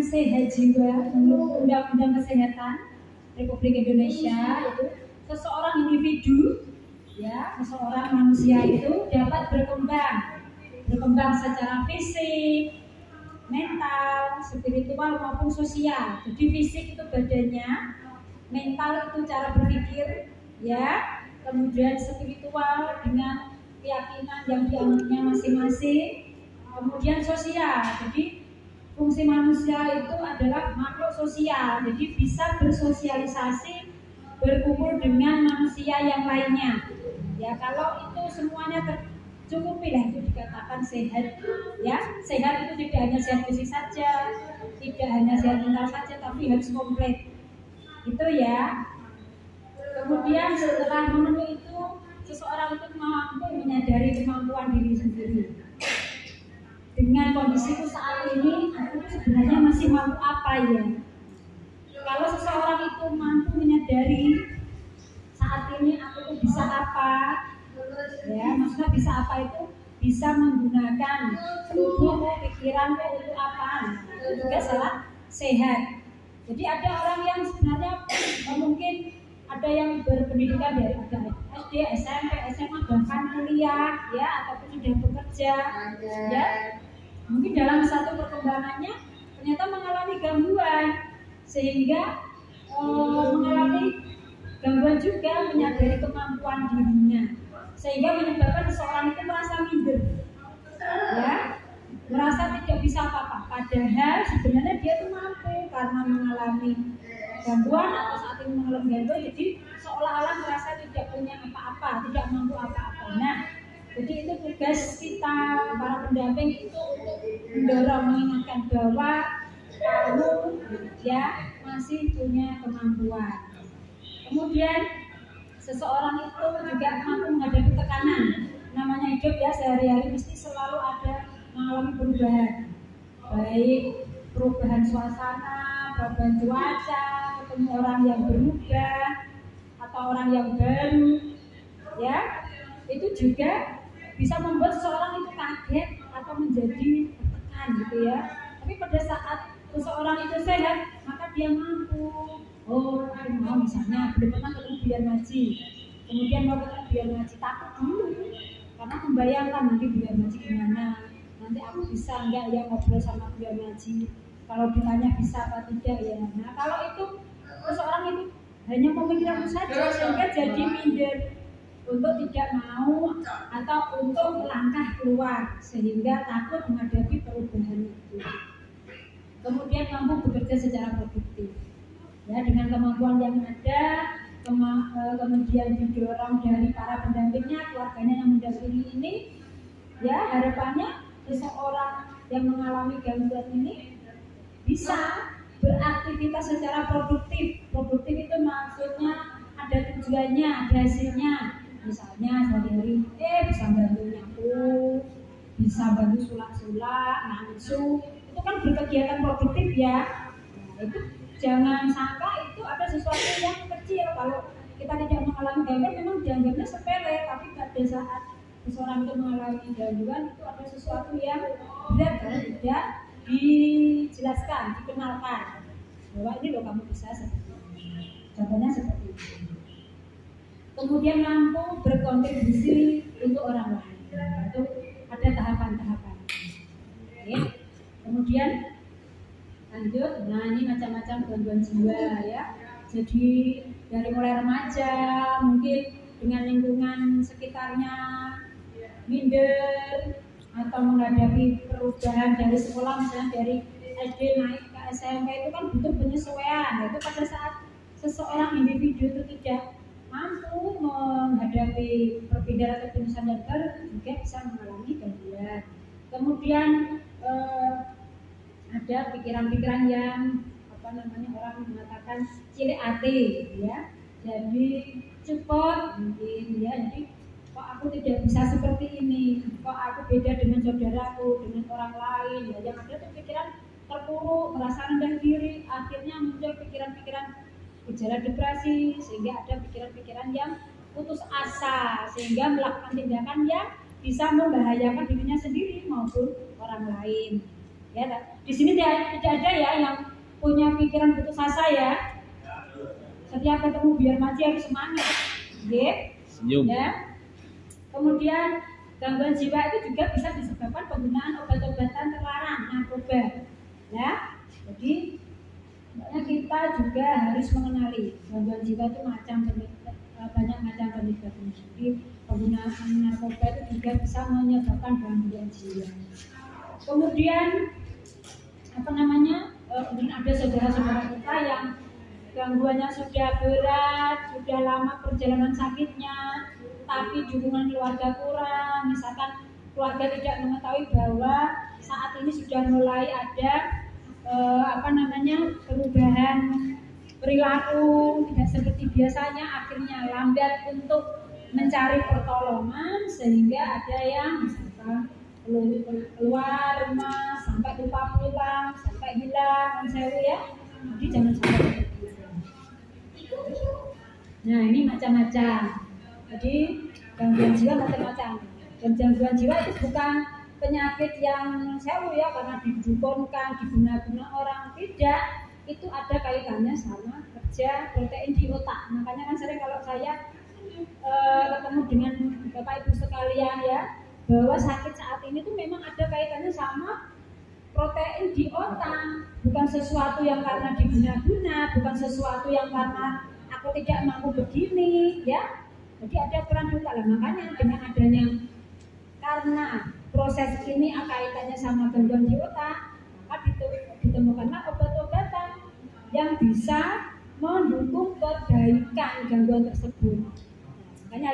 sehat jiwa menurut Undang-Undang Kesehatan Republik Indonesia itu seseorang individu, ya, seseorang manusia itu dapat berkembang secara fisik, mental, spiritual maupun sosial. Jadi fisik itu badannya, mental itu cara berpikir, ya, kemudian spiritual dengan keyakinan yang dianutnya masing-masing, kemudian sosial. Jadi fungsi manusia itu adalah makhluk sosial, jadi bisa bersosialisasi, berkumpul dengan manusia yang lainnya. Ya, kalau itu semuanya tercukupi lah itu dikatakan sehat. Ya, sehat itu tidak hanya sehat fisik saja, tidak hanya sehat mental saja, tapi harus komplit. Itu ya. Kemudian setelah memenuhi itu, seseorang itu mampu menyadari kemampuan diri sendiri. Dengan kondisiku saat ini, aku sebenarnya masih mampu apa ya? Kalau seseorang itu mampu menyadari saat ini aku tuh bisa apa, ya, maksudnya bisa apa itu bisa menggunakan tubuh, pikiran untuk apa? Itu juga salah sehat. Jadi ada orang yang sebenarnya mungkin ada yang berpendidikan dari SD, SMP, SMA, bahkan kuliah, ya, ataupun sudah bekerja, ya. Mungkin dalam satu perkembangannya ternyata mengalami gangguan, sehingga mengalami gangguan juga menyadari kemampuan dirinya, sehingga menyebabkan seseorang itu merasa minder, ya, merasa tidak bisa apa-apa. Padahal sebenarnya dia tuh mampu karena mengalami gangguan atau saat ini mengalami gangguan, jadi seolah-olah merasa tidak punya apa-apa, tidak mampu apa-apa. Nah, jadi itu tugas kita para pendamping itu untuk mendorong, mengingatkan bahwa kamu, ya, masih punya kemampuan. Kemudian seseorang itu juga mampu menghadapi tekanan. Namanya hidup, ya, sehari-hari mesti selalu ada mengalami perubahan, baik perubahan suasana, perubahan cuaca, ketemu orang yang berubah atau orang yang baru, ya, itu juga bisa membuat seseorang itu kaget atau menjadi tertekan gitu ya. Tapi pada saat seseorang itu sehat, maka dia mampu. Oh, mau misalnya belum pernah ketemu biar ngaji, kemudian mau ketemu biar ngaji, takut dulu karena membayangkan nanti biar ngaji gimana, nanti aku bisa enggak ya ngobrol sama biar ngaji, kalau ditanya bisa apa tidak ya. Nah, kalau itu seseorang itu hanya memikirkan saja, sehingga jadi minder untuk tidak mau atau untuk melangkah keluar, sehingga takut menghadapi perubahan itu. Kemudian mampu bekerja secara produktif, ya, dengan kemampuan yang ada, kemudian didorong dari para pendampingnya, keluarganya yang mendampingi ini, ya, harapannya seseorang yang mengalami gangguan ini bisa beraktivitas secara produktif. Produktif itu maksudnya ada tujuannya, ada hasilnya. Misalnya sehari-hari bisa bantu nyapu, bisa bantu sulak-sulak, ngasuh, itu kan berkegiatan produktif, ya. Nah, itu jangan sangka itu ada sesuatu yang kecil. Kalau kita tidak mengalami gangguan memang dianggapnya sepele, tapi pada saat seseorang itu mengalami gangguan itu ada sesuatu yang berat kalau tidak dijelaskan, dikenalkan bahwa ini loh kamu bisa seperti ini. Contohnya seperti itu. Kemudian mampu berkontribusi untuk orang lain. Itu ada tahapan-tahapan. Oke. Kemudian lanjut. Nah, ini macam-macam gangguan jiwa, ya. Jadi dari mulai remaja mungkin dengan lingkungan sekitarnya minder atau menghadapi perubahan dari sekolah, misalnya dari SD naik ke SMP itu kan butuh penyesuaian. Itu pada saat seseorang individu itu tidak mampu menghadapi perbedaan atau penyesuaian yang baru, juga bisa mengalami gangguan. Kemudian ada pikiran-pikiran yang orang mengatakan cilik ati, ya. Jadi cepat mungkin, ya. Jadi kok aku tidak bisa seperti ini, kok aku beda dengan saudaraku, dengan orang lain, ya. Yang ada tuh pikiran terpuruk, merasa rendah diri, akhirnya muncul pikiran-pikiran gejala depresi, sehingga ada pikiran-pikiran yang putus asa, sehingga melakukan tindakan yang bisa membahayakan dirinya sendiri maupun orang lain. Ya, di sini tidak ada ya yang punya pikiran putus asa ya. Setiap ketemu biar mati harus semangat, senyum. Ya. Kemudian gangguan jiwa itu juga bisa disebabkan penggunaan obat-obatan terlarang, narkoba. Ya, jadi kita juga harus mengenali gangguan jiwa itu banyak macam penyebabnya. Jadi penggunaan narkoba itu juga bisa menyebabkan gangguan jiwa. Kemudian ada saudara-saudara kita yang gangguannya sudah berat, sudah lama perjalanan sakitnya, tapi dukungan keluarga kurang. Misalkan keluarga tidak mengetahui bahwa saat ini sudah mulai ada perubahan perilaku tidak seperti biasanya, akhirnya lambat untuk mencari pertolongan, sehingga ada yang misalkan keluar rumah sampai lupa pulang, sampai hilang, ya. Jadi jangan sampai seperti itu. Nah, ini macam-macam. Jadi gangguan jiwa macam-macam. Dan gangguan jiwa itu bukan penyakit yang seru ya, karena didukunkan, diguna-guna orang, tidak. Itu ada kaitannya sama kerja protein di otak. Makanya kan sering kalau saya ketemu dengan Bapak Ibu sekalian ya, bahwa sakit saat ini tuh memang ada kaitannya sama protein di otak, bukan sesuatu yang karena diguna-guna, bukan sesuatu yang karena aku tidak mampu begini, ya. Jadi ada peran otak lah. Makanya dengan adanya karena proses ini kaitannya sama gangguan di otak, maka ditemukanlah obat-obatan yang bisa mendukung perbaikan gangguan tersebut. Makanya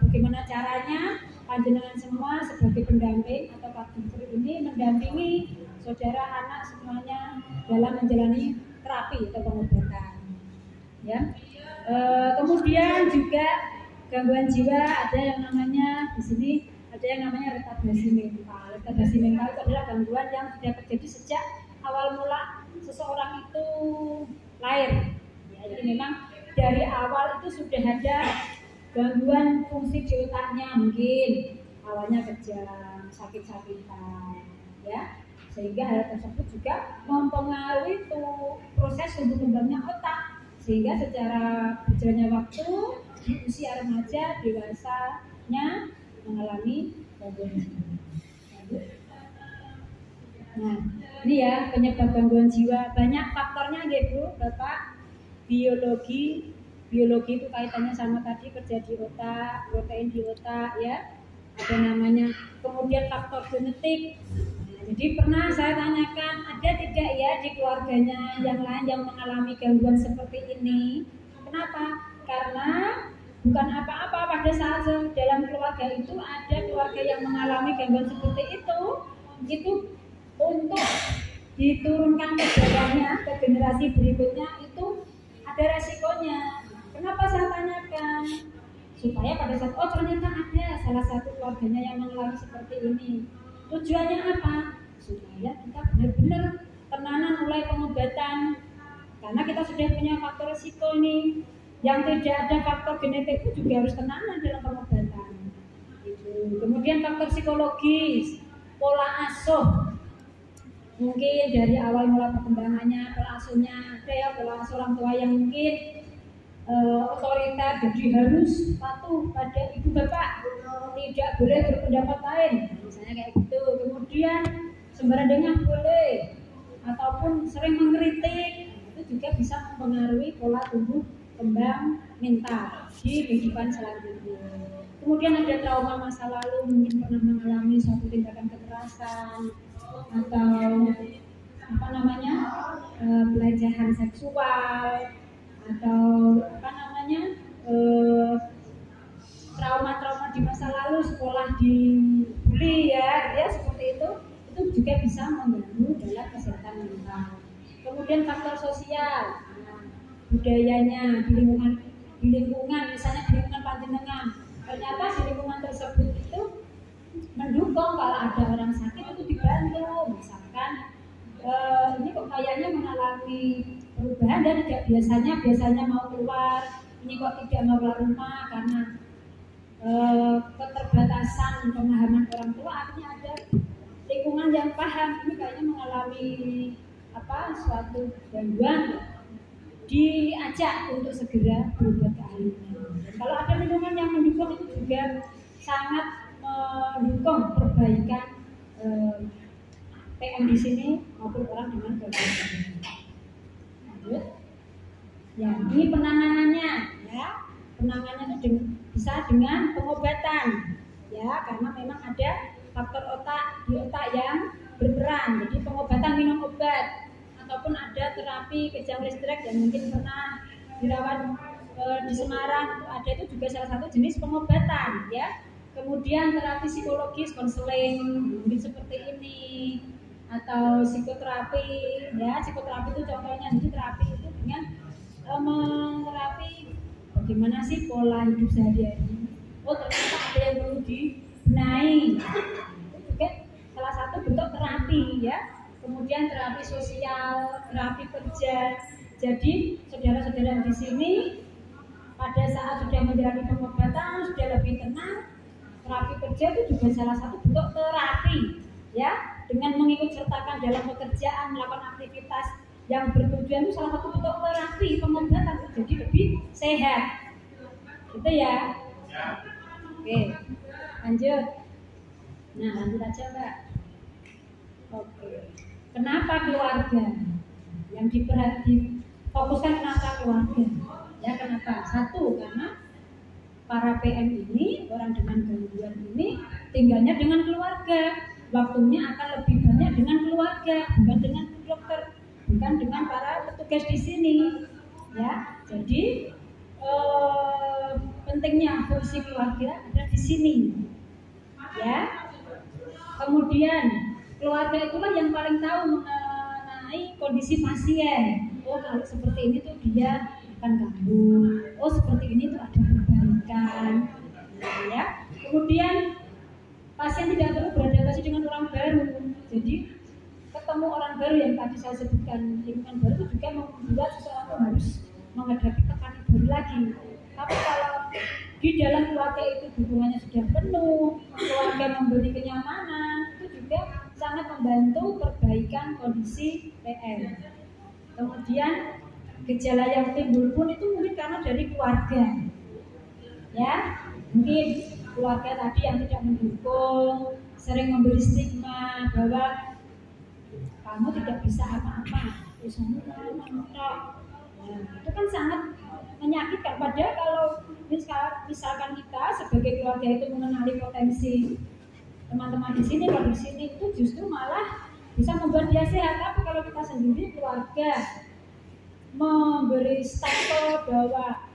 bagaimana caranya? Panjenengan semua sebagai pendamping atau counselor ini mendampingi saudara anak semuanya dalam menjalani terapi atau pengobatan. Ya. Kemudian juga gangguan jiwa ada yang namanya di sini ada yang namanya retardasi mental. Retardasi mental itu adalah gangguan yang sudah terjadi sejak awal mula seseorang itu lahir. Ya, jadi memang dari awal itu sudah ada gangguan fungsi di otaknya, mungkin awalnya kejang, sakit-sakitan, ya, sehingga hal tersebut juga mempengaruhi proses tumbuh kembangnya otak, sehingga secara berjalannya waktu di usia remaja, dewasanya mengalami gangguan jiwa. Nah, ini ya penyebab gangguan jiwa, banyak faktornya ya Bu, Bapak. Biologi itu kaitannya sama tadi kerja di otak, protein di otak ya, ada namanya. Kemudian faktor genetik. Nah, jadi pernah saya tanyakan ada tidak ya di keluarganya yang lain yang mengalami gangguan seperti ini? Kenapa? Karena bukan apa-apa pada saat dalam keluarga itu ada keluarga yang mengalami gangguan seperti itu untuk diturunkan ke bawahnya, ke generasi berikutnya itu ada resikonya. Kenapa saya tanyakan? Supaya pada saat ternyata ada salah satu keluarganya yang mengalami seperti ini. Tujuannya apa? Supaya kita benar-benar tenanan mulai pengobatan. Karena kita sudah punya faktor risiko nih. Yang tidak ada faktor genetik itu juga harus tenanan dalam pengobatan. Gitu. Kemudian faktor psikologis, pola asuh. Mungkin dari awal mula perkembangannya pola asuhnya ada ya, pola asuh orang tua yang mungkin otoriter, jadi harus patuh pada ibu bapak, tidak boleh berpendapat lain, misalnya kayak gitu. Kemudian sembarangan boleh ataupun sering mengkritik, itu juga bisa mempengaruhi pola tumbuh kembang mental di kehidupan selanjutnya. Kemudian ada trauma masa lalu, mungkin pernah mengalami suatu tindakan kekerasan atau pelecehan seksual atau trauma-trauma di masa lalu, sekolah dibully ya seperti itu juga bisa mengganggu dalam kesehatan mental. Kemudian faktor sosial, budayanya di lingkungan misalnya di lingkungan panjenengan, ternyata di lingkungan tersebut itu mendukung kalau ada orang sakit itu dibantu, misalkan ini kok kayaknya mengalami perubahan dan tidak biasanya mau keluar, ini kok tidak mau keluar rumah karena keterbatasan pemahaman orang tua, artinya ada lingkungan yang paham ini kayaknya mengalami suatu gangguan, diajak untuk segera berobat ke ahlinya. Kalau ada lingkungan yang mendukung itu juga sangat mendukung perbaikan PM di sini maupun orang dengan gangguan. Lanjut. Ya, ini penanganannya ya. Penanganannya itu bisa dengan pengobatan ya, karena memang ada faktor di otak yang berperan. Jadi pengobatan, minum obat, ataupun ada terapi kejang listrik yang mungkin pernah dirawat di Semarang, ada itu juga salah satu jenis pengobatan ya. Kemudian terapi psikologis, konseling mungkin seperti ini, atau psikoterapi ya. Psikoterapi itu contohnya, jadi terapi itu dengan menterapi bagaimana sih pola hidup sehari-hari. Oh, ternyata ada yang perlu dibenahi. Itu juga salah satu bentuk terapi ya. Kemudian terapi sosial, terapi kerja. Jadi saudara-saudara di sini pada saat sudah menjalani pengobatan, sudah lebih tenang. Terapi kerja itu juga salah satu bentuk terapi ya, dengan mengikut sertakan dalam pekerjaan, melakukan aktivitas yang bertujuan itu salah satu bentuk terapi pengobatan, jadi lebih sehat gitu ya. Oke, lanjut. Nah, lanjut aja Mbak. Oke, kenapa keluarga yang difokuskan, kenapa keluarga ya? Kenapa? Satu, karena para PM ini, orang dengan gangguan ini tinggalnya dengan keluarga, waktunya akan lebih banyak dengan keluarga, bukan dengan dokter, bukan dengan para petugas di sini ya. Jadi pentingnya fungsi keluarga ada di sini ya. Kemudian keluarga itulah yang paling tahu mengenai kondisi pasien. Oh, kalau seperti ini tuh dia akan kambuh. Oh, seperti ini tuh ada perbaikan ya. Kemudian pasien tidak perlu beradaptasi dengan orang baru. Jadi ketemu orang baru yang tadi saya sebutkan, lingkungan baru itu juga membuat seseorang harus menghadapi tekanan baru lagi. Tapi kalau di dalam keluarga itu dukungannya sudah penuh, keluarga memberi kenyamanan, itu juga sangat membantu perbaikan kondisi PM. Kemudian gejala yang timbul pun itu mungkin karena dari keluarga ya. Mungkin keluarga tadi yang tidak mendukung, sering memberi stigma bahwa kamu tidak bisa apa-apa, itu kan sangat menyakitkan. Padahal kalau misalkan kita sebagai keluarga itu mengenali potensi teman-teman di sini, kalau di sini itu justru malah bisa membuat dia sehat. Tapi kalau kita sendiri keluarga memberi stempel bahwa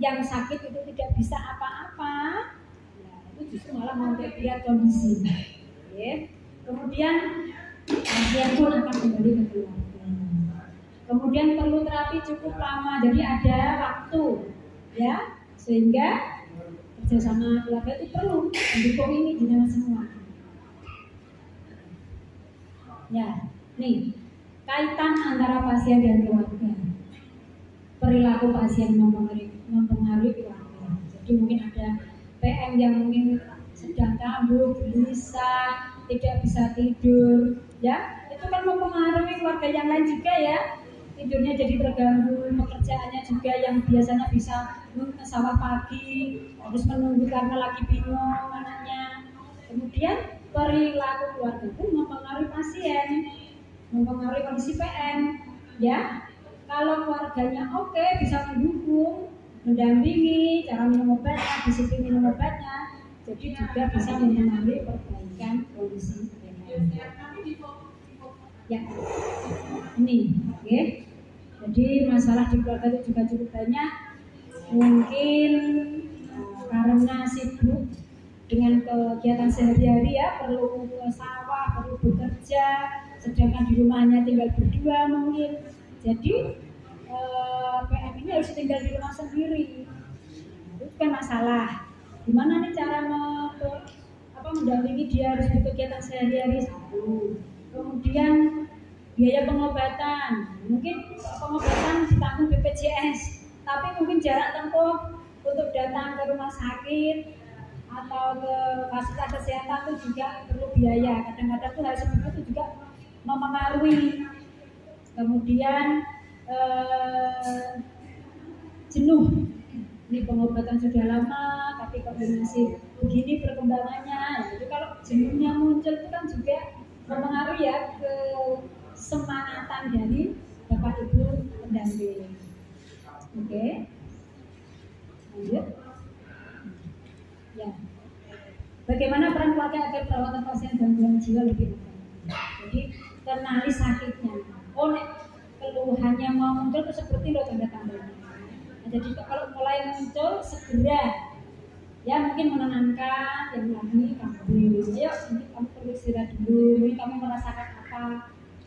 yang sakit itu tidak bisa apa-apa, ya, itu justru malah membuat dia kondisi. Okay. Kemudian pasien pun akan kembali ke keluarga. Kemudian perlu terapi cukup lama, jadi ada waktu, ya, sehingga kerjasama keluarga itu perlu mendukung ini di dalam semua. Ya, nih kaitan antara pasien dan keluarga. Perilaku pasien mempengaruhi keluarga. Jadi mungkin ada PM yang mungkin sedang kambuh, gelisah, tidak bisa tidur, ya, itu kan mempengaruhi keluarga yang lain juga ya. Tidurnya jadi terganggu, pekerjaannya juga yang biasanya bisa ke sawah pagi harus menunggu karena lagi bingung anaknya. Kemudian perilaku keluarga pun mempengaruhi pasien, mempengaruhi kondisi PM, ya. Kalau keluarganya oke, bisa mendukung, mendampingi cara minum obatnya, disiplin minum obatnya, jadi juga bisa mempengaruhi perbaikan kondisi PM. Ya, ini, oke. Jadi masalah di keluarga itu juga cukup banyak. Mungkin karena sibuk dengan kegiatan sehari-hari ya, perlu ke sawah, perlu bekerja, sedangkan di rumahnya tinggal berdua mungkin. Jadi PM ini harus tinggal di rumah sendiri. Itu kan masalah. Gimana nih cara mendampingi dia harus berkegiatan sehari-hari? Satu. Kemudian biaya pengobatan, mungkin pengobatan ditanggung BPJS, tapi mungkin jarak tempuh untuk datang ke rumah sakit atau ke fasilitas kesehatan itu juga perlu biaya. Kadang-kadang tuh hal seperti itu juga mempengaruhi. Kemudian jenuh. Ini pengobatan sudah lama, tapi kok masih begini perkembangannya. Jadi kalau jenuhnya muncul itu kan juga mempengaruhi ya ke semangatan dari Bapak Ibu pendamping. Oke, lanjut. Ya, bagaimana peran keluarga agar perawatan pasien gangguan jiwa lebih baik? Jadi kenali sakitnya. Oh, keluhannya mau muncul itu seperti lo tanda-tandanya. Nah, jadi kalau mulai muncul segera ya mungkin menenangkan yang lagi kamu. Ayo, ini kamu perlu istirahat dulu. Ini kamu merasakan apa?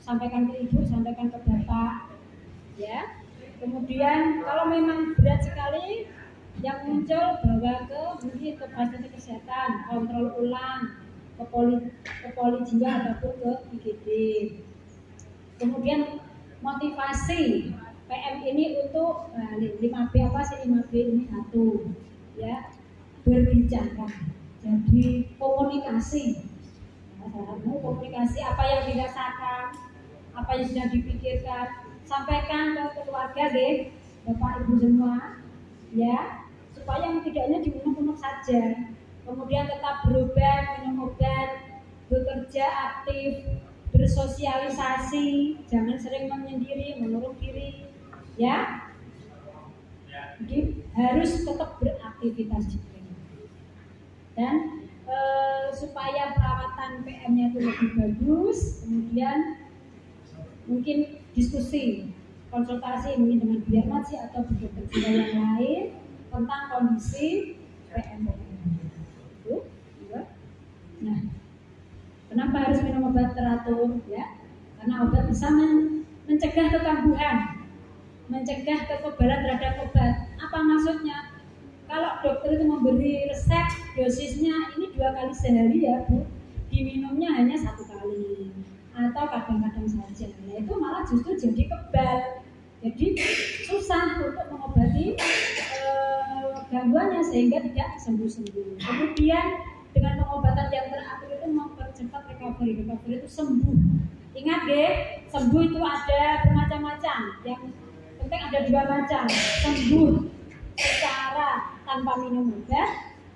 Sampaikan ke ibu, sampaikan ke bapak. Ya. Kemudian kalau memang berat sekali yang muncul bawa ke mungkin ke fasilitas kesehatan, kontrol ulang, ke poli jiwa ataupun ke IGD. Kemudian motivasi PM ini untuk 5B apa sih 5B ini satu ya, berbicara, jadi komunikasi. Komunikasi apa yang dirasakan, apa yang sudah dipikirkan, sampaikan ke keluarga deh, Bapak Ibu semua ya, supaya tidak hanya diminum saja. Kemudian tetap berobat, minum obat, bekerja aktif, bersosialisasi, jangan sering menyendiri, mengurung diri ya. Jadi harus tetap beraktivitas juga. Dan supaya perawatan PM-nya itu lebih bagus, kemudian mungkin diskusi, konsultasi mungkin dengan biarmati atau dokter jiwa yang lain tentang kondisi PM. Itu, ya. Nah, kenapa harus minum obat teratur? Ya, karena obat bisa mencegah kekambuhan, mencegah kekebalan terhadap obat. Apa maksudnya? Kalau dokter itu memberi resep dosisnya ini 2 kali sehari ya Bu, diminumnya hanya 1 kali atau kadang-kadang saja. Nah itu malah justru jadi kebal, jadi susah untuk mengobati gangguannya sehingga tidak sembuh-sembuh. Kemudian dengan pengobatan yang teratur itu mempercepat recovery itu sembuh. Ingat deh, sembuh itu ada bermacam-macam. Yang penting ada 2 macam, sembuh secara tanpa minum obat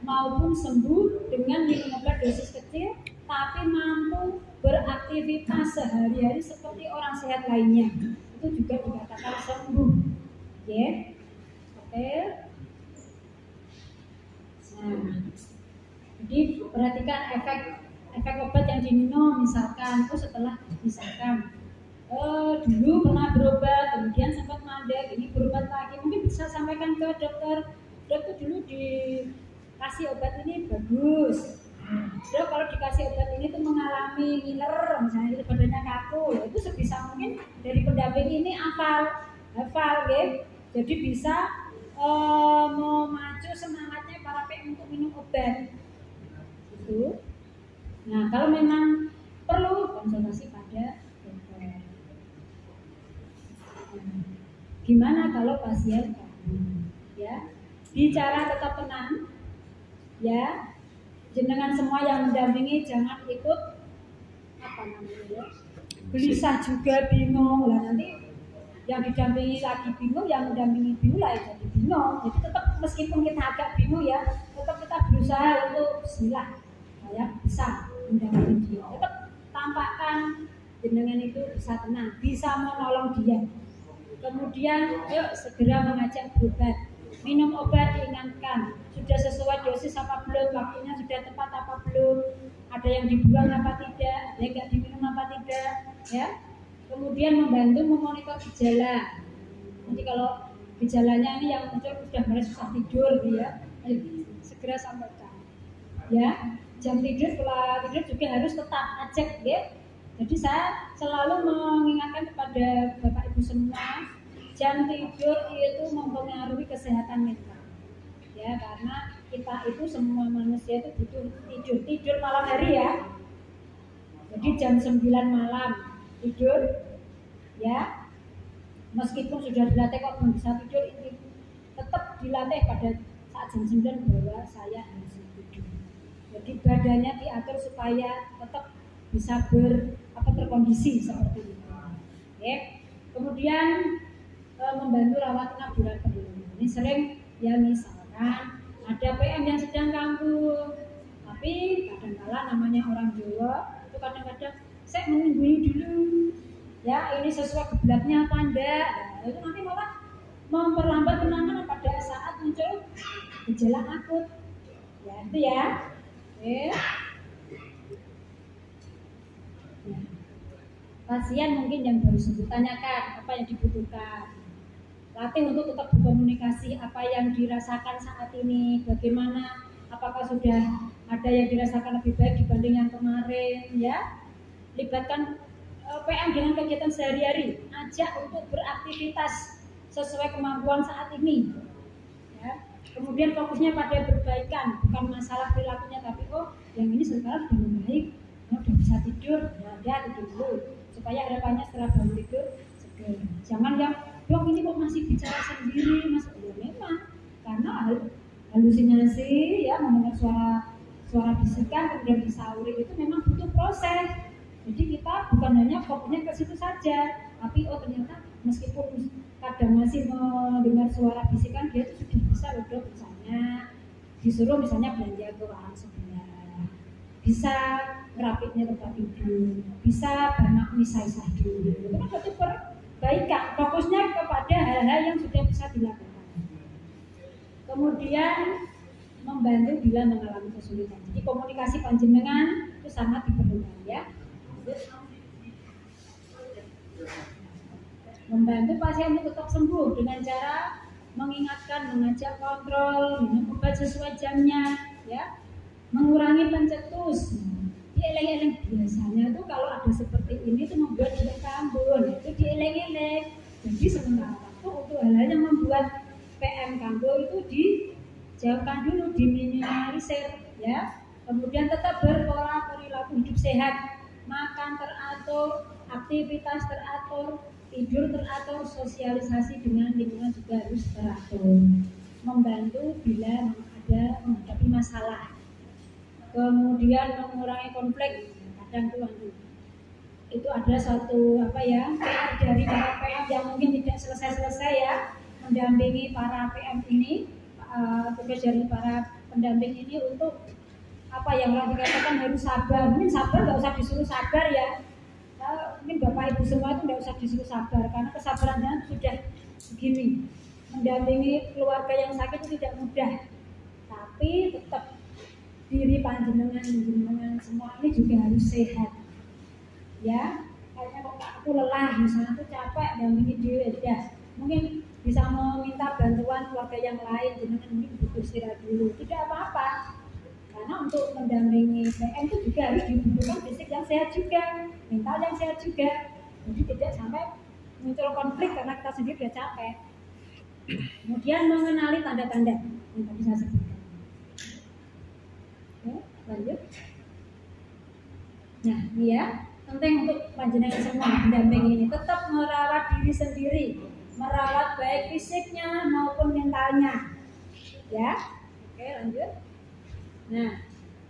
maupun sembuh dengan minum obat dosis kecil tapi mampu beraktivitas sehari-hari seperti orang sehat lainnya, itu juga dikatakan sembuh. Oke. Nah, jadi perhatikan efek obat yang diminum. Misalkan setelah dulu pernah berobat, kemudian sempat mandek, ini berobat lagi, mungkin bisa sampaikan ke dokter dulu dikasih obat ini bagus. Terus kalau dikasih obat ini tuh mengalami ngiler, misalnya itu badannya kaku, ya itu sebisa mungkin dari pendamping ini hafal, ya. Jadi bisa memacu semangatnya para PM untuk minum obat. Itu. Nah kalau memang perlu konsultasi pada dokter. Gimana kalau pasien ya, bicara tetap tenang ya, jenengan semua yang mendampingi jangan ikut gelisah juga, bingung lah, nanti yang didampingi lagi bingung, yang mendampingi bingung lah jadi bingung. Jadi tetap meskipun kita agak bingung ya, tetap kita berusaha untuk bismillah ya, bisa mendampingi dia, tetap tampakkan jenengan itu bisa tenang, bisa menolong dia. Kemudian yuk segera mengajak berobat, minum obat diingatkan sudah sesuai dosis apa belum, waktunya sudah tepat apa belum, ada yang dibuang apa tidak, ada yang nggak diminum apa tidak ya. Kemudian membantu memonitor gejala. Nanti kalau gejalanya ini yang muncul sudah mulai susah tidur ya, segera sampaikan ya. Jam tidur, pola tidur juga harus tetap ajak ya. Jadi saya selalu mengingatkan kepada Bapak Ibu semua, jam tidur itu mempengaruhi kesehatan mental. Ya, karena kita itu semua manusia itu butuh tidur malam hari ya. Jadi jam 9 malam tidur ya. Meskipun sudah dilatih kok belum bisa tidur, ini tetap dilatih pada saat jam 9 bahwa saya harus tidur. Jadi badannya diatur supaya tetap bisa terkondisi seperti itu. Oke. Kemudian membantu rawat inap bila perlu. Ini sering ya, misalkan ada PM yang sedang kambuh, tapi kadang-kala namanya orang Jawa itu kadang-kadang saya menunggu dulu ya, ini sesuai geblaknya apa enggak. Nah, itu nanti malah memperlambat penanganan pada saat muncul gejala akut ya, itu ya. Oke. Nah, pasien mungkin yang baru sembuh, tanyakan apa yang dibutuhkan. Latih untuk tetap berkomunikasi apa yang dirasakan saat ini, bagaimana, apakah sudah ada yang dirasakan lebih baik dibanding yang kemarin ya. Libatkan PM dengan kegiatan sehari-hari, ajak untuk beraktivitas sesuai kemampuan saat ini ya. Kemudian fokusnya pada perbaikan, bukan masalah perilakunya, tapi yang ini sekarang sudah membaik, sudah bisa tidur ya, tidur dulu supaya harapannya setelah bangun tidur seger. Jangan yang dok ini kok masih bicara sendiri, mas. Ya memang karena halusinasi ya, mendengar suara bisikan kemudian disauri itu memang butuh proses. Jadi kita bukan hanya fokusnya ke situ saja, tapi ternyata meskipun kadang masih mendengar suara bisikan, dia itu sudah bisa loh dok, misalnya disuruh misalnya belanja ke orang sebelah, bisa ngerapitnya tempat tidur, bisa banyak misah-misah dulu. Itu kan suatu perbaikan, fokusnya kepada hal-hal yang sudah bisa dilakukan. Kemudian membantu bila mengalami kesulitan. Jadi komunikasi panjenengan itu sangat diperlukan ya. Membantu pasien untuk tetap sembuh dengan cara mengingatkan, mengajak kontrol, minum obat sesuai jamnya ya, mengurangi pencetus. Dieleng-eleng, biasanya tuh kalau ada seperti ini tuh membuat dia kambuh, itu dieleng-eleng. Jadi sementara waktu untuk hal-hal yang membuat PM kambuh itu dijauhkan dulu, diminimalisir ya. Kemudian tetap berpola perilaku hidup sehat, makan teratur, aktivitas teratur, tidur teratur, sosialisasi dengan lingkungan juga harus teratur. Membantu bila ada menghadapi masalah. Kemudian mengurangi konflik, kadang tuh itu ada suatu PR dari para PM yang mungkin tidak selesai ya, mendampingi para PM ini, tugas dari para pendamping ini untuk yang orang dikatakan harus sabar. Mungkin sabar nggak usah disuruh sabar ya. Mungkin bapak ibu semua itu nggak usah disuruh sabar, karena kesabarannya sudah begini. Mendampingi keluarga yang sakit itu tidak mudah, tapi tetap diri panjenengan semua ini juga harus sehat ya. Kayaknya kok aku lelah, misalnya aku capek dampingi diri ya, mungkin bisa meminta bantuan keluarga yang lain, jenengan mungkin butuh istirahat dulu, tidak apa-apa. Karena untuk mendampingi PM itu juga harus dibutuhkan fisik yang sehat juga, mental yang sehat juga. Jadi tidak sampai muncul konflik karena kita sendiri sudah capek. Kemudian mengenali tanda-tanda yang tadi saya sebutkan. Oke, lanjut. Nah, ini ya, penting untuk panjenengan semua pendamping ini tetap merawat diri sendiri, merawat baik fisiknya maupun mentalnya. Ya, oke, lanjut. Nah,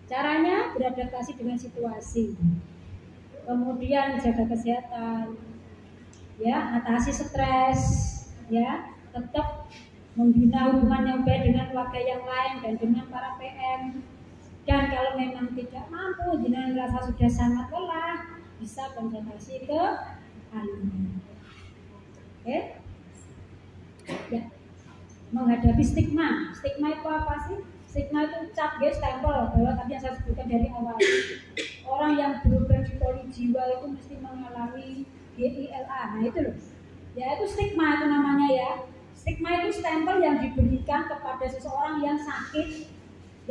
caranya beradaptasi dengan situasi, kemudian jaga kesehatan, ya, atasi stres, ya, tetap membina hubungan yang baik dengan keluarga yang lain dan dengan para PM. Dan kalau memang tidak mampu, jenengan merasa sudah sangat lelah, bisa konsultasi ke ahli. Oke? Ya. Menghadapi stigma. Stigma itu apa sih? Stigma itu cap, guys, stempel bahwa tadi yang saya sebutkan dari awal. Orang yang berubah di poli jiwa itu mesti mengalami GILA. Nah itu loh. Ya itu stigma itu namanya ya. Stigma itu stempel yang diberikan kepada seseorang yang sakit,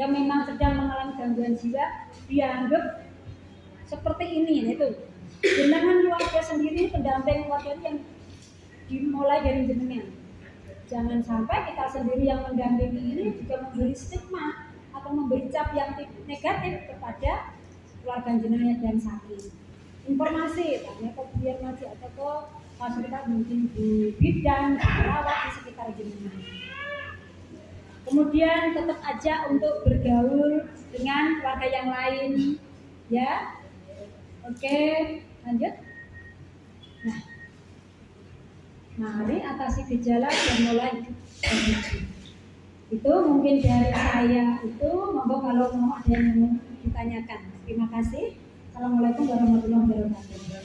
yang memang sedang mengalami gangguan jiwa, dianggap seperti ini. Itu jenengan keluarga sendiri, pendamping keluarga yang dimulai dari jenengan. Jangan sampai kita sendiri yang mendampingi ini juga memberi stigma atau memberi cap yang negatif kepada keluarga jenengan yang sakit. Informasi, tanya ke biar masih atau ke fasilitas mungkin di bidang perawat di sekitar jenengan. Kemudian tetap aja untuk bergaul dengan keluarga yang lain, ya. Oke, lanjut. Nah, mari atasi gejala dan mulai kondisi. Itu mungkin dari saya itu, monggo kalau mau ada yang mau ditanyakan. Terima kasih. Assalamualaikum warahmatullahi wabarakatuh.